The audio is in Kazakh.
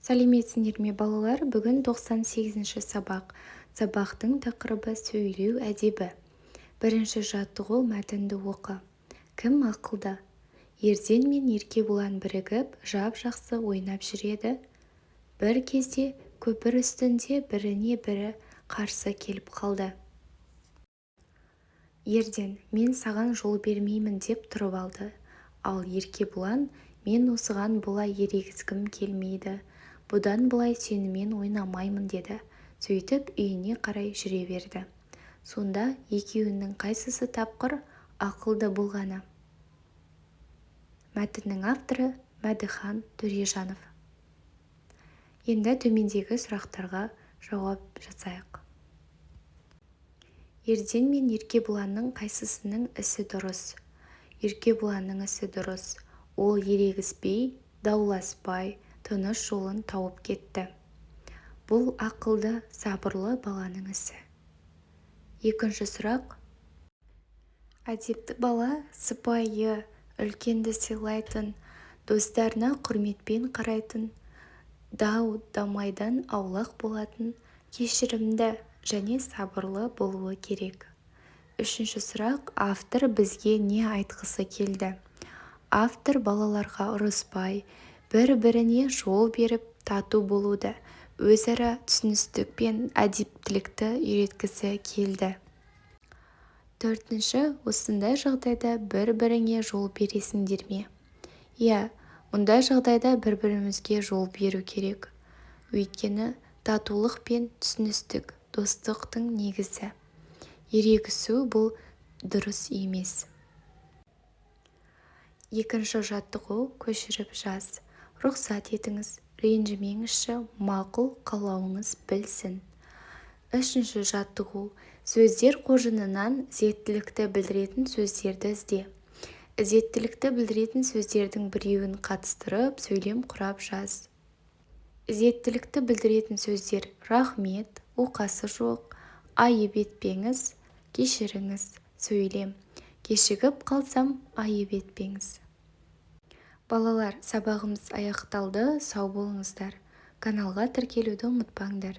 Сәлеметсіңдер ме балалар? Бүгін 98-ші сабақ. Сабақтың тақырыбы сөйлеу әдебі. Бірінші жаттығу мәтінді оқы. Кім ақылды? Ерден мен Еркебұлан бірігіп, жап-жақсы ойнап жүреді. Бір кезде көпір үстінде біріне бірі қарсы келіп қалды. Ерден, мен саған жол бермеймін деп тұрып алды. Ал Еркебұлан, мен осыған бұлай ерегіскім келмейді. Бұдан былай сенімен ойнамаймын деді. Сөйтіп үйіне қарай жүре берді. Сонда екеуінің қайсысы тапқыр, ақылды болғаны? Мәтіннің авторы Мәдіхан Төрежанов. Енді төмендегі сұрақтарға жауап жасайық. Ерден мен Еркебұланның қайсысының ісі дұрыс? Еркебұланның ісі дұрыс. Ол ерегіспей, дауласпай, тыныш жолын тауып кетті. Бұл ақылды, сабырлы баланың ісі. Екінші сұрақ. Әдепті бала сыпайы, үлкенді сыйлайтын, достарына құрметпен қарайтын, дау-дамайдан аулақ болатын, кешірімді және сабырлы болуы керек. Үшінші сұрақ. Автор бізге не айтқысы келді? Автор балаларға ұрыспай, бір-біріне жол беріп, тату болуды, өзара түсіністік пен әдептілікті үйреткісі келді. Төртінші. Осындай жағдайда бір-біріңе жол бересіңдер ме? Иә, мұндай жағдайда бір-бірімізге жол беру керек. Өйткені татулық пен түсіністік достықтың негізі. Ерегісу бұл дұрыс емес. Екінші жаттығу. Көшіріп жаз. Рұқсат етіңіз, ренжімеңізші, мақұл қалауыңыз білсін. Үшінші жаттығу. Сөздер қоржынынан ізеттілікті білдіретін сөздерді ізде. Ізеттілікті білдіретін сөздердің біреуін қатыстырып, сөйлем құрап жаз. Ізеттілікті білдіретін сөздер: рахмет, оқасы жоқ, айып етпеңіз, кешіріңіз. Сөйлем: кешігіп қалсам, айып етпеңіз. Балалар, сабағымыз аяқталды, сау болыңыздар. Каналға тіркелуді ұмытпаңдар.